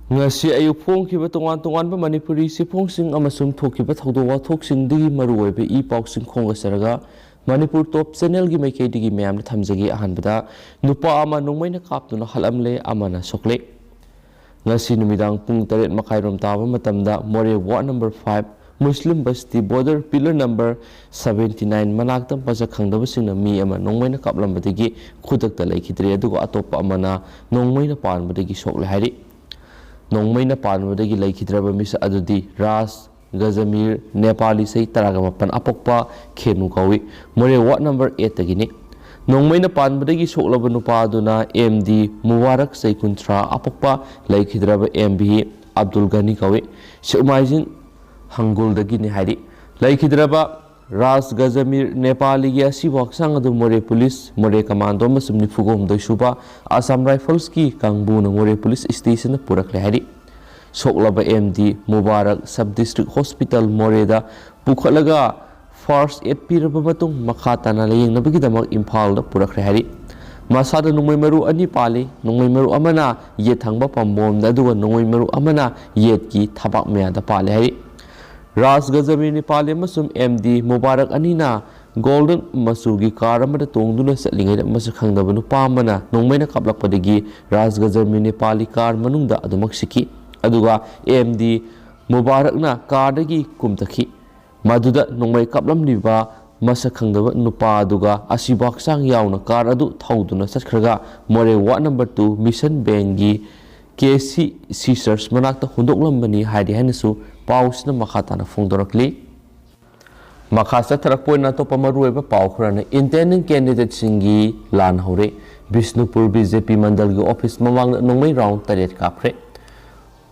ngasi ayuk phongkiba tongan-tonganba Manipuri siphongsing amasung thokiba thawdok wathoksingi maruoiba I pausing khongasaraga Manipur Top Channel gi maikeidigi mayamna thamjagi ahanbada nupa ama nongmaina kaptuna halamle amana sokle ngasi numidang pung 8 makairom taba matamda More Ward number 5 Muslim Basti Border Pillar number 79 manaktam pasa khangdabasingna mi ama nongmaina kaplambadagi khudakta laikhidre aduga atopa amana nongmaina panbadagi sokle hari Nongmei panbadagi laikhidraba misa adudi Ras Gazamir Nepali sei taragamapan apokpa khenu kawi More Ward number 8 tagini Nongmei panbadagi soklaba nupa aduna MD Mubarak sei kuntra apokpa laikhidraba MB Abdul Ghani kawi Seumaijin Hangul dagini hari laikhidraba Ras Gazamir Nepali gi Ashiba Car More Police More Commando masum nifugom doisuba Assam Rifles ki kangbu na More Police Station purakle hari soklaba MD Mubarak Sub District Hospital More da pukhalaga first aid piraba matung makata na layeng nabigidamag Imphal da purakle hari masada nongmei maru ani pali nongmei maru amana yet thangba pambom da duga nongmei maru amana yet ki thabak mya da pali hari Ras Gazamir Nepali masum MD Mubarak anina Golden Masugi car amada tongduna satlingai masa khangdaba nupa amana nongmaina kaplakpadagi Ras Gazamir Nepali car manungda adumak siki aduga MD Mubarak na car dagi kumtaki maduda nongmai kaplamliba masa khangdaba nupa aduga Ashiba Car yauna car adu thauduna satkhraga More Ward number 2 Mission Bengi KC Sisters manakta hundoklambani haidi hanasu pausna makhatana phongdorakli makhasa tharakpoina topa marueba paukrana intending candidate singi lan hore Bishnupur BJP mandal gi office mamang nongmei round 8 kapre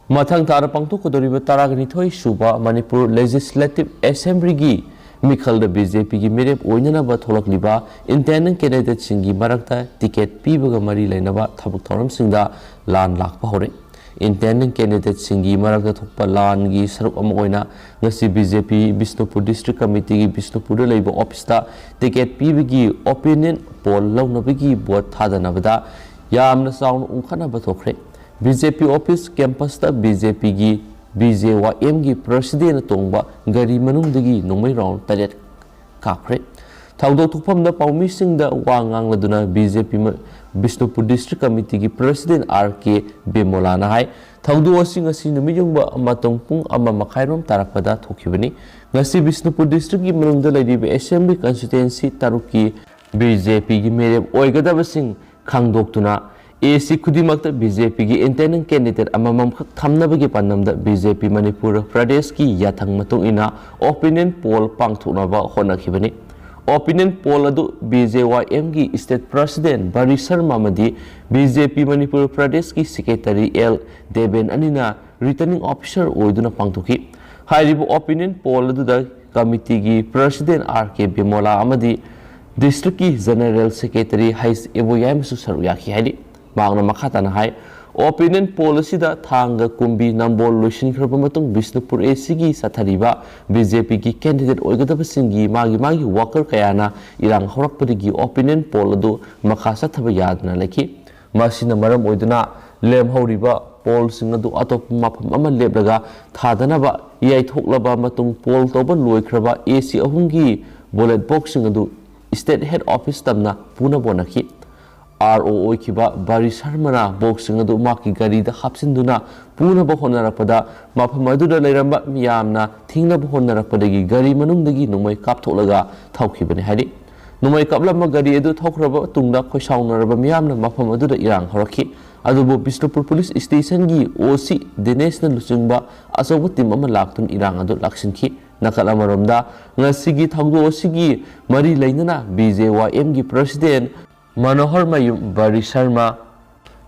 mathang tara pangtokdoriba taragani thoi suba Manipur Legislative Assembly gi mikhalda BJP gi merep oinana ba tholakliba intending candidate singi marakta ticket pibaga mari lainaba thabuk thoram singda lan lakpa hore intending candidate singi marakta thokpa lan gi saruk ama oina ngasi BJP Bishnupur District Committee gi Bishnupur da leiba office ta ticket pibigi opinion poll launabigi vote thadanabada yamna saun unkhana ba thokre BJP office campus ta BJP gi BJYM gi president tongba gari manungdagi nongmei round 8 kapre thawdok thukpamda paumi singda wangang laduna BJP Bishnupur District Committee gi President RK Bemolana hai thawdu asing asi numiyungba amatong pung ama makhairom tarakpada thokibani ngasi Bishnupur District gi manungda laidibe Assembly Constituency taruki BJP gi merep oigadabasing khangdoktuna AC Kudimakta BJP gi intending candidate amamam khak thamnabagi panamda BJP Manipur Pradesh ki yathang matung ina opinion poll pangthunaba honakhibani opinion poll adu BJYM gi state president Bari Sharma madi BJP Manipur Pradesh ki secretary L Deben anina returning officer oiduna pangthuki hairibu opinion poll adu da committee gi president RK Bimola amadi district ki general secretary Hais Eboyam su saruyaki haidi mangna makhatana hai opinion policy da thanga kumbi nambol loisin khraba matung Bishnupur AC gi sathariba BJP gi candidate oigadaba singi magi worker kayana irang horakpadigi opinion poll adu makhasa thaba yadna laki masina maram oiduna lem horiba poll sing adu atop mafam ama lebraga thadanaba yai thoklaba matung poll toba loikraba AC ahungi ballot box sing adu state head office tamna puna bonaki RO kiba Bari Sharmana boxing adu maki gari da hapsinduna puna ba honarapada mafam aduda leiramba miyamna thingna ba honarapadagi gari manungdagi nongmei kaptholaga thawkhibani haidi nongmei kaplama gari adu thawkraba tungda khoisaunaraba miyamna mafam aduda irang horakhi adubu Bishnupur Police Station gi OC Dinesh na lusingba asoba tim ama laktun irang adu laksinki nakalamaromda ngasigi thawdo osigi mari leinana BJYM gi president Manohar Mayum Bari Sharma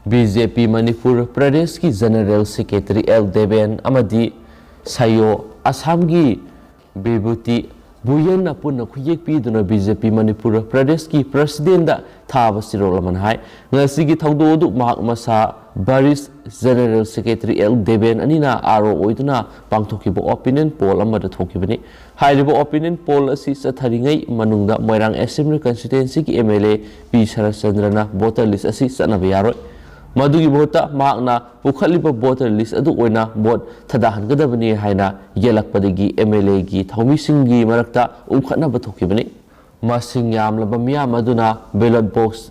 BJP Manipur Pradesh ki General Secretary L Deben amadi Sayo Assam gi Bebuti Buyen apuna khuyek piduna BJP Manipur Pradesh ki President da thaba sirolaman hai ngasigi thawdo du mahak masa Baris General Secretary L Deben anina RO oiduna pangthokibo opinion poll amada thokibani hairibo opinion poll asi satharingai manungda Moirang Assembly Constituency ki MLA P Sharachandrana voter list asi sanaba yaroi Madugi Bota Magna, Ukaliba voter list adu oina bot Tadahan Gadabani Haina, Yelakpadigi, MLA gi, Taumisingi Marakta, Ukana Batokibani, Masing Yam Labamia Maduna, ballot box,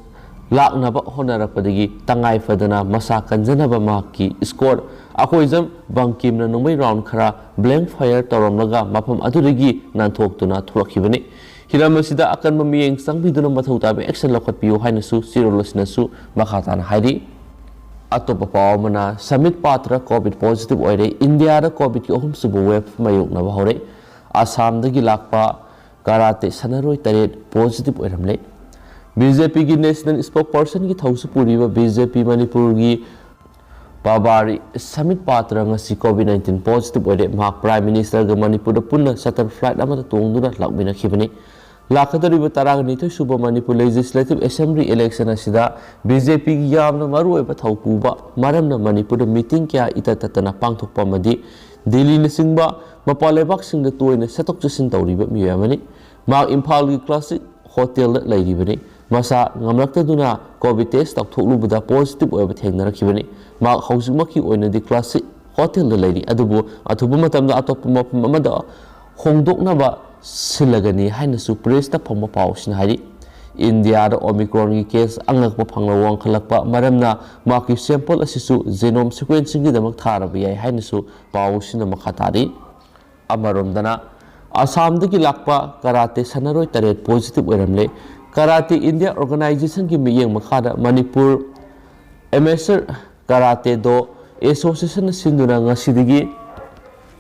Laknaba Honarapadigi, Tangai Fadana, Masakan Zanaba Maki, scored Akoizam, Bankim Nongmei round Kara, blank fire Toramlaga, Mapam Adurigi, Nantok to not Tulakibani. Hiramasida akan mamiyeng sangbiduna mathutabi action lakat piyo hainasu, sirolosnasu, Makatan Haidi. Atopa paumana Samit Patra COVID positive oire India da COVID ki ohum subu web mayuk na bahore Assam da Lakpa Karate Sanaroi Taret positive oiramle BJP ki national spokesperson ki thausu puriba BJP Manipur gi Babari Samit Patra ngasi COVID-19 positive oire Mak Prime Minister ga Manipur da punna charter flight amata tongduna lakbina khibani Lakadariba Taranganito Suba Manipur Legislative Assembly election asida BJP Yamna Maru Thaupuba Maramna Manipur meeting kya itatana Pangtok Pamadi Delhi Nasingba Mapalebak Sing the two in a set of Jason Tauriba Miyamani Mark Impal Classic Hotel Lady Bini Masa Namrakta Duna COVID test of Tolubuda positive over Tenakibani Mark Housumaki or the Classic Hotel Lady Adubu Atubumatam Atopuma Mamada Hongdok Naba Silagani hainasu presta phongma pausina hari India da Omicron gi case angakpa phangla wang khalakpa maramna maki sample asisu genome sequencing gi damak tharabi yai hainasu pausina makhatari amaromdana Assam dagi Lakpa Karate Sanaroi Taret positive oiramle Karate India Organization gi miyeng makhada Manipur Amateur Karate do Association sinduna ngasidigi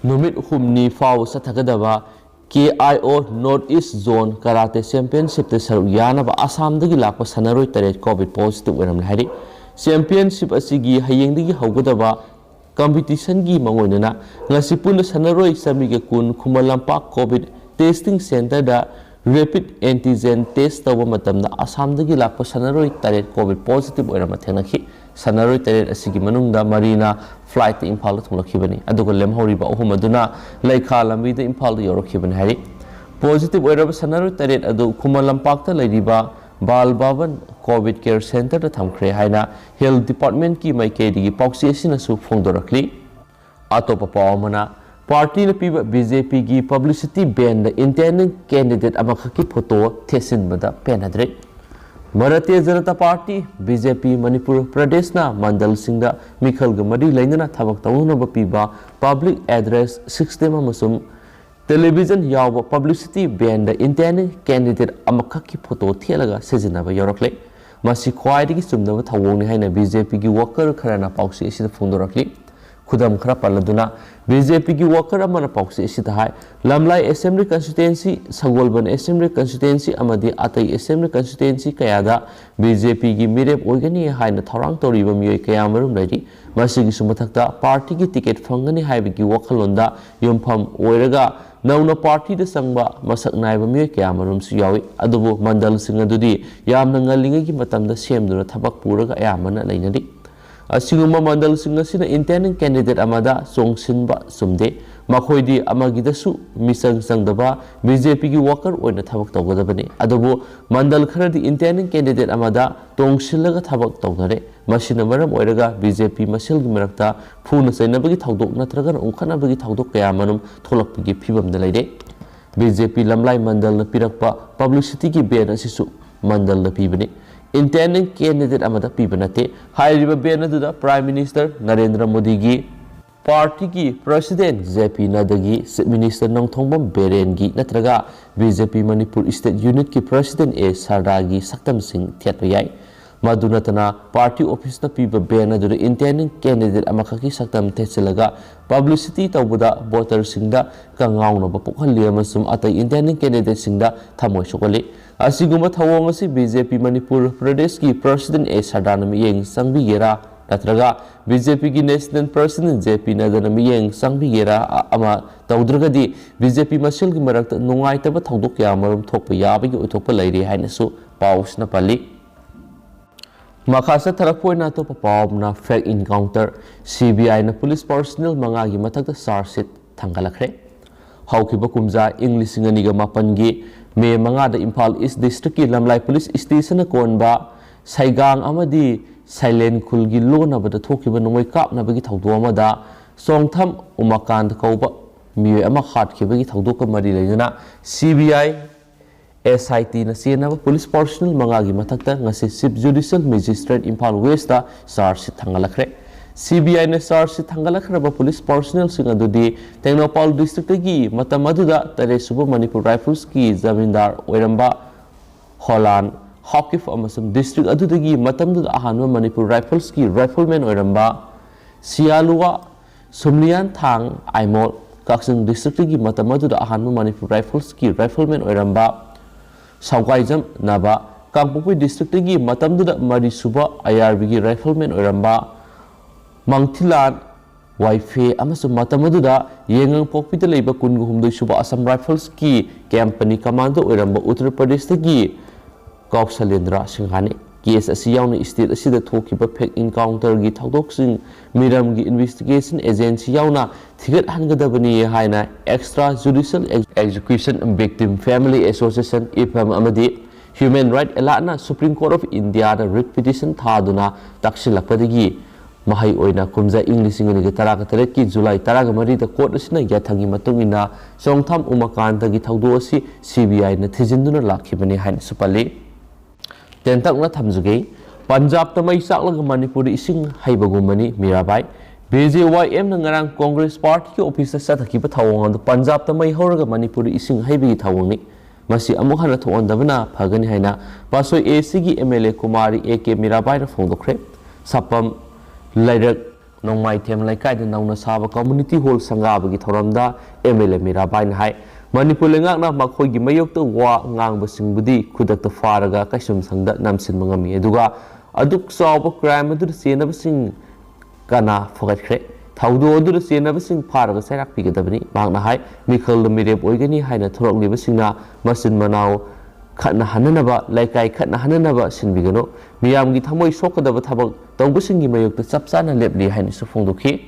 numit humni faw sathagadaba KIO Northeast Zone Karate Championship te saru yanaba Assam dagi Lakpa Sanaroi Taret COVID positive oiramle hari Championship asigi hayengdagi haugadaba competition gi mangoinana ngasi pun Sanaroi samiga kun Khumalampak COVID testing center da rapid antigen test tawa matamna Assam dagi Lakpa Sanaroi Taret COVID positive oirama thenakhi Sanaroi Taret asigi manungda Marina flight Impal thunglakibani aduga lemhoriba ohum aduna Laikha lambi da Impal yorokibani hari positive oiraba Sanaroi Taret adu Khumalampak ta leiriba Bal Bhavan COVID Care Center da thamkhre haina Health Department ki maikedi pauksi asina su phongdorakli atopa pawmana party na piba BJP gi publicity ban da intending candidate amakhaki photo thesin bada penadre Bharatiya Janata Party BJP Manipur Pradesh na mandal singda mikhal ga mari lainana thabak tawna ba piba public address 60 amasum television yawa publicity ban da intending candidate amakhaki photo thelaga sejina ba yorokle masi khwaidigi sumna ba thawongni haina BJP gi worker kharana pausi asida phondorakli khudam khara paladuna BJP gi worker amana pausi asida hai Lamlai Assembly Constituency Sagolban Assembly Constituency amadi atai Assembly Constituency kayada BJP gi mirep oigani haina thorang toriba miyoi kayamarum lairi masi gi sumathakta party gi ticket phangani haibigi wakhalonda yumpham oiraga Nauna party da sangba masak naiba miyoi kayamarum su yawi adubu mandal singa dudi yamna ngalinga gi matamda semduna thabak puraga ayamana lainari Asinguma mandal singa sina intending candidate amada songsinba sumde makhoidi amagidasu misang sangdaba BJP gi worker oina thabak tawgadabani adubu mandal kharadi intending candidate amada tongsilaga thabak tawdare masina maram oiraga BJP masil gi marakta phuna sainabagi thawdok natraga ungkhanabagi thawdok kayamanum tholakpigi phibamda leide BJP lamlai mandal na pirakpa publicity gi ban asisu mandal na pibani intending candidate amada pibanate hairiba ban aduda Prime Minister Narendra Modi gi party ki president JP Nadagi Chief Minister Nongthongbam Beren gi natraga BJP Manipur State Unit ki president A Sarda gi Saktam Singh thiatpa yai madunatana party office na piba ban aduda intending candidate amakhaki Saktam thechelaga publicity tawbuda voter singda kangauna ba pokhalli amasum atai intending candidate singda thamoi sokole asiguma thawong asi BJP Manipur Pradesh ki president A Sarda na miyeng sangbigera natraga BJP ki national president JP Nadana miyeng sangbigera ama tawdragadi BJP masil gi marakta nungaitaba thawdok yamarum thokpa yabagi uthokpa leire hainasu pausna pali Makasa tharakpoina to papawna fake encounter CBI na police personnel mangagi mathakta charge thangalakhre haukiba kumja English nganiga mapangi me manga da Impal East District ki Lamlai Police Station na konba Saigang amadi Silent Kulgi Lona but the Tokiba Nongmei Kapnabagi Taudomada, Songtham Umakan Koba, Miyoi ama Heart Kibagi Taudoka Marilena, CBI, SIT na Siena Police Personnel Mangagi Matakta, Nasi Sip Judicial Magistrate Impal Westa, Sarsi Tangalakre. CBI na Sarsi Tangalakre Police Personnel Singadudi, Tengnopal District Gi, Matamaduda, Tare Subo Manipur Rifles Ki, Zamindar, Oiramba, Holland, Hawkif Amasum District Adudagi, Matamdu Ahanwa Manipur Rifles Ki, Rifleman Oiramba, Sialua, Sumlian Tang, Aimol, Kaksing District Gi, Matamadu Ahanwa Manipur Rifles Ki, Rifleman Oiramba, Saukaijam Naba, Kangpupi District Gi, Matamdu Marisuba, IRB Rifleman Oiramba, Mangtilan, Waife, Amasum Matamaduda, Yangang Pokpita Labor Kunguhum de Suba Assam Rifles Ki, Company Commando Oiramba, Uttar Pradesh Gi, Kauksalendra Singhani. Case as young state as the Tokiba Pek encounter Git Hawdoxing, Miram Investigation Agency Yauna, Ticket Hangadabani Haina, Extra Judicial Execution Victim Family Association, IPAM Amadi, Human Rights Elana, Supreme Court of India, the writ petition Taduna, Lakpa Mahai Oina, Kumza English in the Tarakatareki, July Taragamari, the court is Yatangi Matungina, Songtham Umakanta Gitaudosi, CBI, Netizinduna Lakibani Hain Supali. Tentak na thamjuge Punjab tamai saklang Manipur ising haibagumani Mirabai BJYM na ngarang Congress Party ki office sa thakiba thawang Punjab tamai horaga Manipur ising haibi thawang ni masi amuk hana thoon dabana phagani haina pasoi AC gi MLA Kumari AK Mirabai ra phongdokre sapam lairak nongmai them laikai da nauna saba community hall sangaba gi thoramda MLA Mirabai na hai Manipur lengakna makhoigi mayokta wa ngang singbudi khudakta faraga kaisum sangda namsin mangami eduga aduk sawba crime adu senaba sing kana fogatkhre thaudo adu senaba sing faraga sairak pigadabani mangna hai mikhal mirep oigani haina thorokliba singna masin manau khatna hananaba laikai khatna hananaba sinbigano miyamgi thamoi sokadaba thabak tawbusingi mayokta chapchana lepli haina su phongdokhi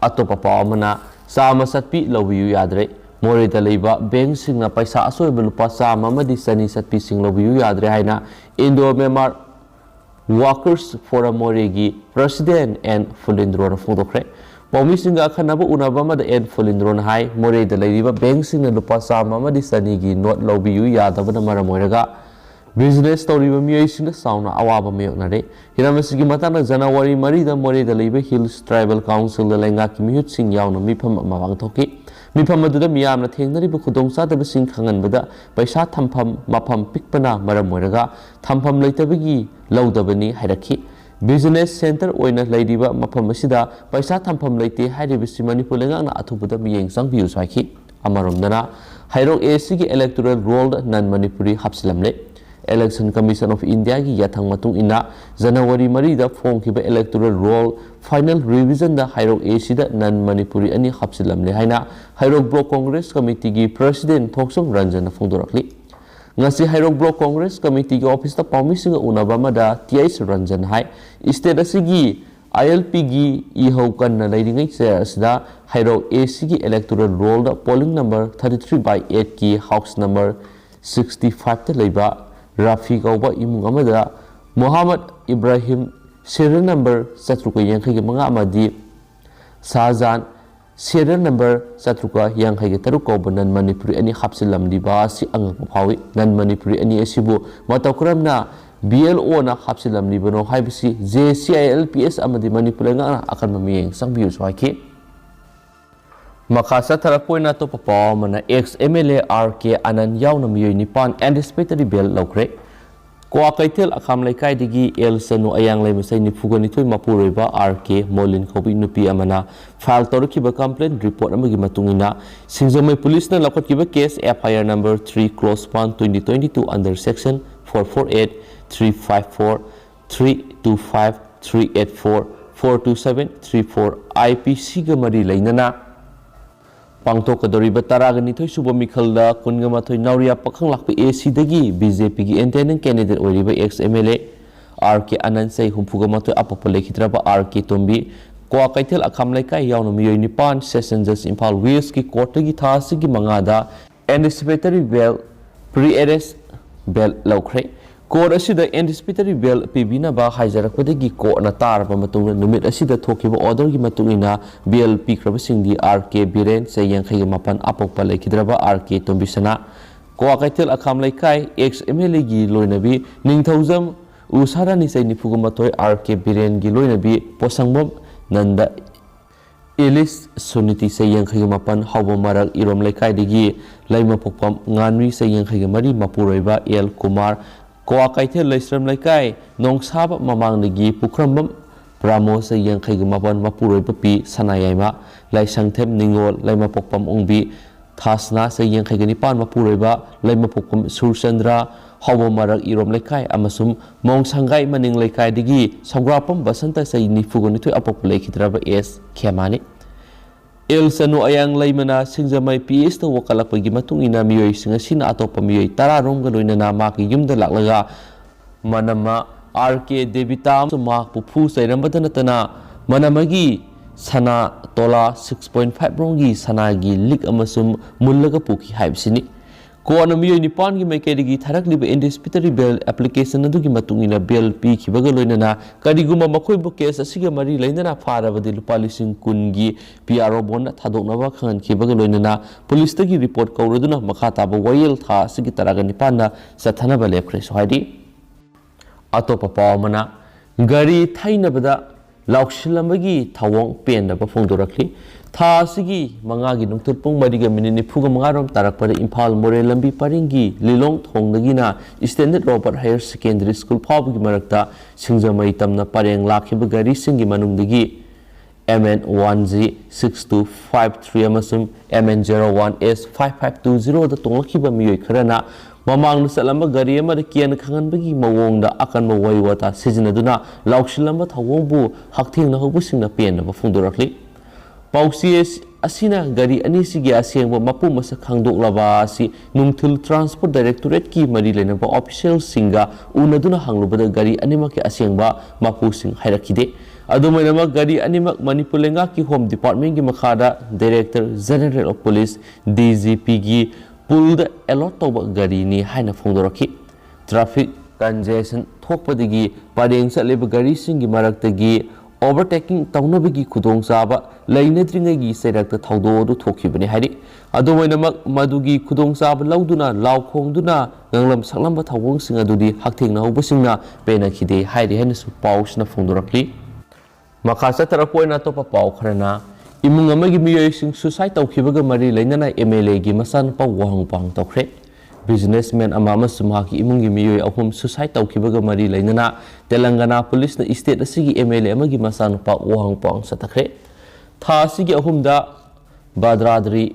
atopa pawmana sama satpi lobiyu yadre Morida Leba, Bank Singna Paisa Asoiba Lupasa, Mamadi Sani Satpi Sing Lobu Yadre Haina, Indo Memar Workers for a Moregi, President and Fulindron Fodokre. Pomisinga Kanaba Unabama the Ed Fulindron High, Morida Leba, Bank Sing Lupasa, Mamadi Sanigi, not Lobu Yadavana Maramoraga. Business story Miyoi Sauna Awaba Miyonare. Hiramasigi Matana Janawari Marida Morida Leba Hills Tribal Council, the Lenga Kimut Sing Yauna Mipam Mavangtoki. Mipamaduda Miyamna Tenaribu Kudongsa the Sing Kangan Bada, by Shat Tampam, Mapam Pikpana, Maramoraga, Tampam Latabigi, Laudabani, Hiraki. Business Center Oina Ladiba, Mapamasida, by Shat Tampam Lati, Hadibisi Manipulanga, Atubuda Miyang Sang Biusaki, Amarumdana, Hiro ACG electoral roll non Manipuri Hapsilamle. Election Commission of India ki yathang matung ina January marida form kiba electoral roll final revision da Hairok AC da non Manipuri ani hapsilam le haina Hairok Block Congress Committee ki President Thoksong Ranjan phongdorakli ngasi Hairok Block Congress Committee ki office da pawmisinga unabama da TIS Ranjan hai state asigi ILP gi ihau kan na leiringai chairs da Hairok AC ki electoral roll da polling number 33/8 ki house number 65 ta leiba Rafi Kauba Imung Amada Muhammad Ibrahim serial number Satruka Yankhi Manga Amadi Sazan serial number Satruka Yankhi Taruko non Manipuri any Hapsilam Diba Si Ang Pawi non Manipuri any Esibu Matakuramna BLO na Hapsilam Libano Hibisi JCILPS Amadi Manipulanga Akamami Sang Waki Makasa Tarapoina to Papa Mana ex MLA RK Anan Yauna Miyoi Nipan anticipatory bill Lokre Kwa Kaitel Akam Laikai Digi El Sanu Ayang Lemusai Nifuganito Mapureba RK Molin Kobi Nupi Amana file Torukiba complaint report Amagi Matungina Singzome Police na Lakot Kiba case FIR number 3 close 1 2022 under section 448 354 325 384 427 34 IPC Gamari Lainana Pangtokadoriba Taraganito Suba Mikalda Kungamato Nauria Pakang Lakpa AC Dagi BJP gi intending candidate Oriba ex MLA RK Anansay Humpugamato Apopalekitraba RK Tombi Kwa Kaitel Akamleka Yauna Miyoi Nipan Session Judge Impal Wales ki Court gi Thasigi Mangada anticipatory bail pre-arrest bail Lokre Court asida anticipatory bail pibinaba haijarakpadagi court na taraba matungna numit asida thokiba order gi matungina bail pikrabasingdi RK Biren sayangkhai mapan apokpa laikhidraba RK Tombisana Kwa Kaitel Akham Laikai ex MLA gi loinabi Ningthaujam Usarani sai nifugumatoi RK Biren gi loinabi Posangbom Nanda Elis Suniti sayangkhai mapan hawba marak irom laikai digi laima pokpam nganwi sayangkhai mari mapuroiba El Kumar Kwa Kaitel Laisram Laikai Nongsaba Mamangdagi Pukrambam Pramo sayangkhai mapan mapuroiba pi Sanayayma Laisangthem Ningol laima pokpam ongbi Thasna sayangkhai nipan mapuroiba laima pokpam Surchandra hawba marak irom laikai amasum Mongsangai maning laikai digi Sagrapam Basanta say nifugunitoi apok laikhidraba S Khemani El Sanu Ayang Laimana Singzamai PS to wakalakpagi matungina miyoi singasina atopa miyoi tararong galoinana maki yumda laklaga manama RK Devitam mak pupu sairambadana manamagi sana tola 6.5 rongi sanagi lik amasum mullaga puki haibsini Kona miyoi nipan gi maikadigi tharakliba anticipatory bail application adugi matungina bail pi khibaga loinana kariguma makhoibu case asiga mari lainana farabadi lupa lising kungi PRO bon thadoknaba khan khibaga loinana police tagi report kauraduna makhataba wayel tha asigi taraga nipanna sathanaba lepkhre sohaidi atopa pawmana gari thainabada laukshilambagi thawong pendaba phongdorakli Tha asigi mangagi nungtur pung mariga minini phuga mangarom tarakpada Imphal More lambi paringi Lilong thongdagina Standard Robert Higher Secondary School phawgi marakta singjamai tamna pareng lakhiba gari singi manungdagi MN1G 6253 amasum MN01S 5520 da tonglakhiba miyoi kharana mamang salamba gari amada kian khanganbagi mawongda akanba waiwata sijinaduna laukshilamba thawongbu hakthengna hobusingna penna phongdorakli Pausies asina gari anisigi asiangba mapu masa khangdoklaba asi nungthil transport directorate ki mari lenaba official singa unaduna hanglubada gari animak asiangba mapu sing hairakide adumainama gari animak Manipur lenga ki home department ki makhada director general of police DGP gi pulled alot toba gari ni haina phongdoraki traffic congestion thokpadagi pareng saleba gari singi maraktagi overtaking taunabigi khudong saba lainadringagi serakta thawdo du thokibani hari adumainamak madugi khudong saba lauduna laukhongduna nganglam saklamba thawong sing adudi hakthengna hobusingna pena khide hairi hena su pausna phongdorakli makhasa tarapoina topa pau kharana imung amagi miyoi sing suicide tawkhibaga mari lainana MLA gi masan pa wahang pang tawkhre businessman amama sumhaki imungi miyoi ahum suicide tawkhibaga mari lainana Telangana police na state asigi MLA amagi masanu pa wahang pang satakre tha asigi ahumda Badradri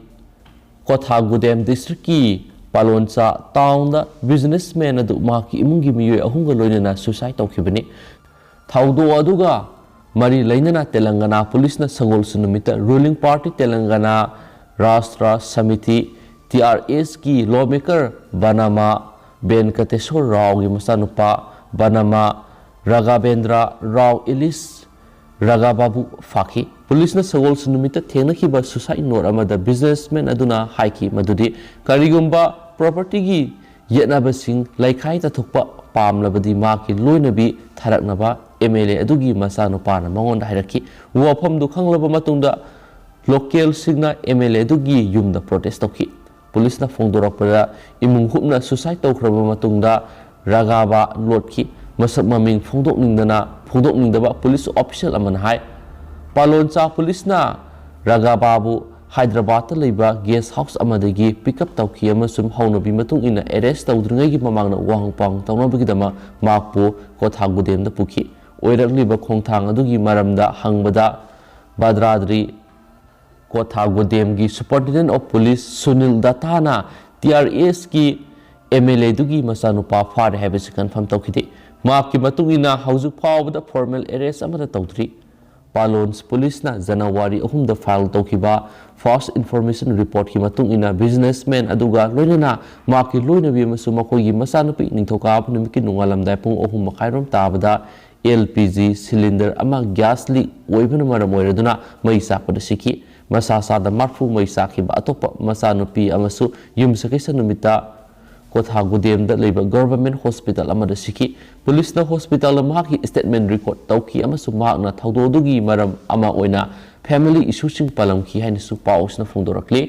Kotha Gudem district ki Palonsa town da businessman adu maki imungi miyoi ahumga loinana suicide tawkhibani thawdo aduga mari lainana Telangana police na sangol sunumita ruling party Telangana Rashtra Samiti TRS ki lawmaker Banama Venkateswar Rao gi masanupa Banama Raghavendra Rao Ilis Ragababu Faki police na sagol sunumita thengnakiba suicide note amada businessman aduna haiki madudi karigumba property gi yetnabasing laikhai ta thokpa pamlabadi maki loinabi tharaknaba MLA adugi masanupa na mangonda hairaki wafam du khanglaba matungda local signa MLA adugi yumda protest toki police na phongdorakpada imung hupna suicide tawkhraba matungda Ragaba lotki masak maming phongdokningdaba police official amana hai Paloncha police na Ragababu Hyderabad leiba guest house amadagi pickup tawki amasum haunabi matung ina arrest tawdringai mamangna wahangpang tawnabagidama makpu Kotha Gudemda pukhi oirakliba khongthang adugi maramda hangbada Badradri Kotha Gudem gi Superintendent of Police Sunil Dattana TRS ki MLA dugi masanupa far habis confirm tawkhide maki matungina haujuk phawbada formal arrest amada tawdri Palons police na January 3 da file tawkiba first information report ki matungina businessman aduga loinana maki loinabi masu makogi masanupi ningthoka punimiki nungalamdai pung 3 makhairom tabada LPG cylinder ama gas leak oibana maram oiraduna mai sakpada siki masasa da marfu mai sakiba atopa masanupi amasu yumsakesa numita Kotha Gudem that labor government hospital amada siki police na hospital maki statement record tauki amasu magna thaudodugi maram ama oina family issue sing palamki haina su paus na phongdorakli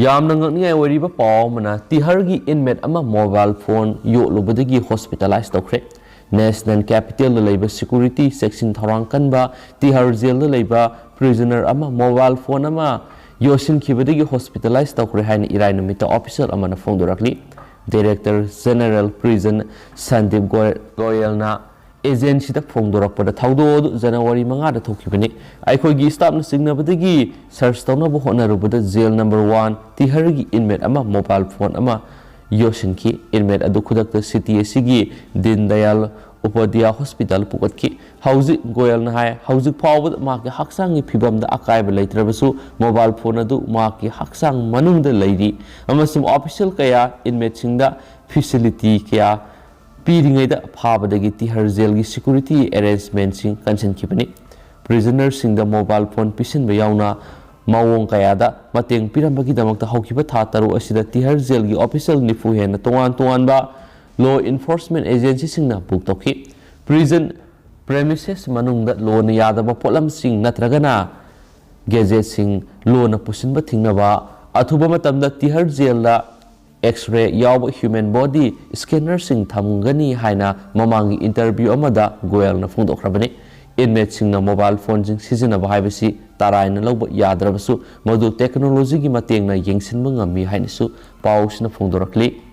yamna ngakni wariba paw mana tihargi inmate ama mobile phone yo lubadagi hospitalized tokre National Capital labor security section tharang kanba tihar jail labor prisoner ama mobile phone ama Yosin Kibadigi hospitalized Tokre Hain Iran Mita officer Amana Fondorakli, Director General Prison Sandip Goyalna, Agency the Fondorak for the Taudo, January Mangada Tokibani, I could give stop the signal Badigi, search Tonobo Honorabu jail number 1, Tiharigi inmate ama mobile phone ama Yosinki, inmate Adukudak city Sigi, Din Dayal. Upadhyaya Hospital Pukatki, Hausi Goyal Nahai, Hausi Power Mark Haksang Pibam the Akai later mobile phone adu Marki Haksang Manung the lady, Amasum official Kaya inmating the facility Kaya, beating the Papa the Giti her Zelgi security arrangements in Kanchan Kipani, prisoners in the mobile phone Pisin Bayauna, Mawong Kayada, Mating Pirambaki Damak the Hokiba Tataru Asida Tihar Zelgi official Nifuhen, Tuanba. Law enforcement agencies sing na puktoki prison premises manung that law na yadaba polam sing natragana gadget sing law na pusin ba thingna ba athuba matam da tihar jail la x-ray yaw human body scanner sing thamgani haina mamangi interview amada goyal na phungdokrabani inmate sing na mobile phone sing sizina ba haibasi tarai na lawba yadrabasu modu technology gi mateng na yengsinba ngami hainisu paus na phungdorakli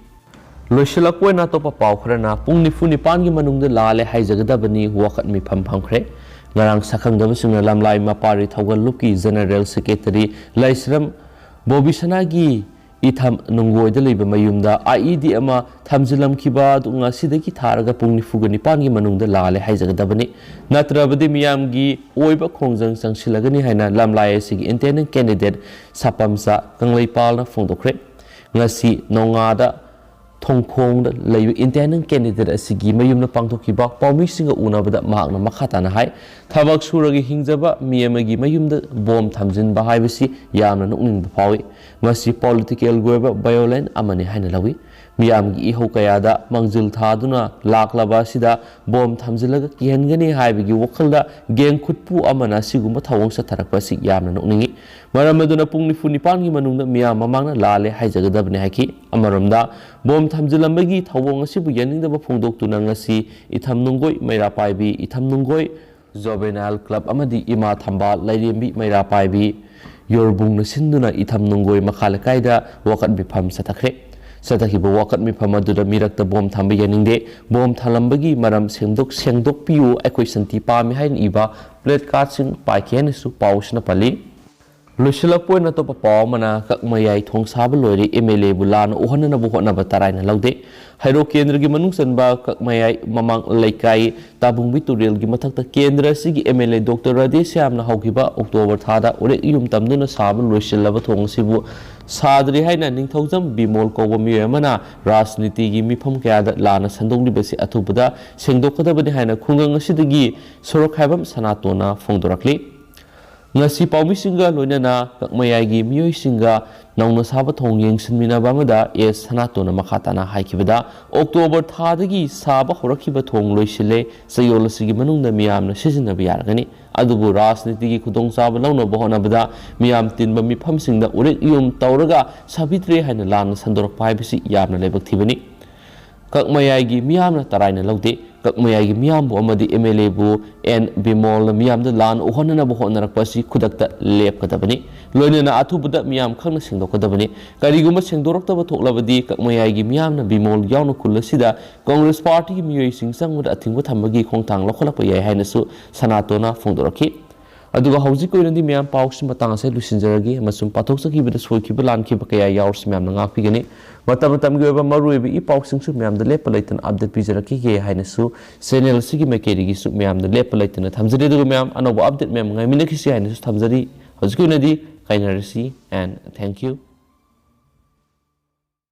Loisilakwe na topa paukre na pung nifuni pangi manung de lale haijagadabani wakat mi phamkhre ngarang sakhang dabasing na lamlai mapari thogal luki general secretary laisram bobisanagi itham nungoi de leiba mayumda IED ama thamjilam kiba dunga sidagi tharaga pung nifugani pangi manung de lale haijagadabani natrabadi miyamgi oiba khongjang sangsilagani haina lamlai sigi intending candidate sapamsa kangleipal na phongdokre ngasi nongada Tongkong the lay intending candidate as Sigi Mayum Pangtoki Bak, Palmissing Unabada Magna Makatana High, Tabak Suragi Hingzaba, Miamagi Mayum the bomb Tamzin Bahibasi, Yam and the Pawi, Masi political gueva, violent Amani Hanalawi, Miamgi Hokayada, Mangzil Taduna, Laklabasida, bomb Tamzilaga, Yangani Haibigi Wakalda, Gang Kutpu Amana Siguma Tawong Satarakasi, Yam and Uningi, Maramaduna Pungni Funipangi Manunda, Miamamana, Lale, Hijagadabni Haki, Amaramda, bomb Tamzilambagi, Tawong Sibu Yaning the Pungdok to Nangasi, Itam Nungoi, Mairapaibi, Itam Nungoi, Zobenal Club Amadi Ima Tamba, Lady Maira Paibi, Yorbung Sinduna, Itam Nungoi, Makalakaida, Wakat Bipam Satakre. Satakiba wakat mi pamadu da mirak da bom thambi yaningde bom thalambagi maram sengdok piu equation pa mi hain iba plate card sing paikhen su paus na pali lusilapoi na to pa mana kakmayai thongsaba lori MLA bulan uhana na buhona batarai na laude hairo kendra gi manung sanba kakmayai mamang laikai tabung biturel gi mathak ta kendra sigi MLA Dr. Radeshyam na haugiba October thada ore yum tamduna sabun lusilaba thongsibu Sadri haina ningthaujam bimol kowa miyoi amana rajniti gi mifam kayada lana sandonglibasi athubada sengdokadabani haina khungang asidagi sorok haibam sanatona phongdorakli ngasi paumisinga loinana kakmayai miyoi singa nauna saba thong yengsinminaba amada sanatona makhatana haikibada October thadagi saba horakiba thong loisile sayolasigi manungda miyamna sizinaba yaragani adubu rajniti gi khudong saba launa bahonabada miyam tinba mifamsingda urek yum tawraga sabitre haina lana sandorak paibasi yamna lebak thibani kakmayai miyamna taraina laude kakmayai miyambu amadi MLA bu en bimol miyamda lan uhonana bohonarakpasi khudakta lepkadabani loinana athubuda miyam khangna singdokadabani kariguma singdoraktaba thoklabadi kakmayai miyamna bimol yauna kulasida Congress Party miyoi singsangmada athingba thambagi khongthang lokholakpa yai hainasu sanatona phongdorakhi aduga hauji koinandi miyam pausi matang ase lusinjaragi amasum pathoksakiba soikiba lankiba kaya yaurs miyam ngakpigani matam gi oba maruibi I pausing su miyam da lepa laitan update pijaraki ge hainasu channel sigi makerigi su miyam da lepa laitan thamjari aduga miyam anoba update miyam ngai minakisi hainasu thamjari hauji koinandi kainarasi and thank you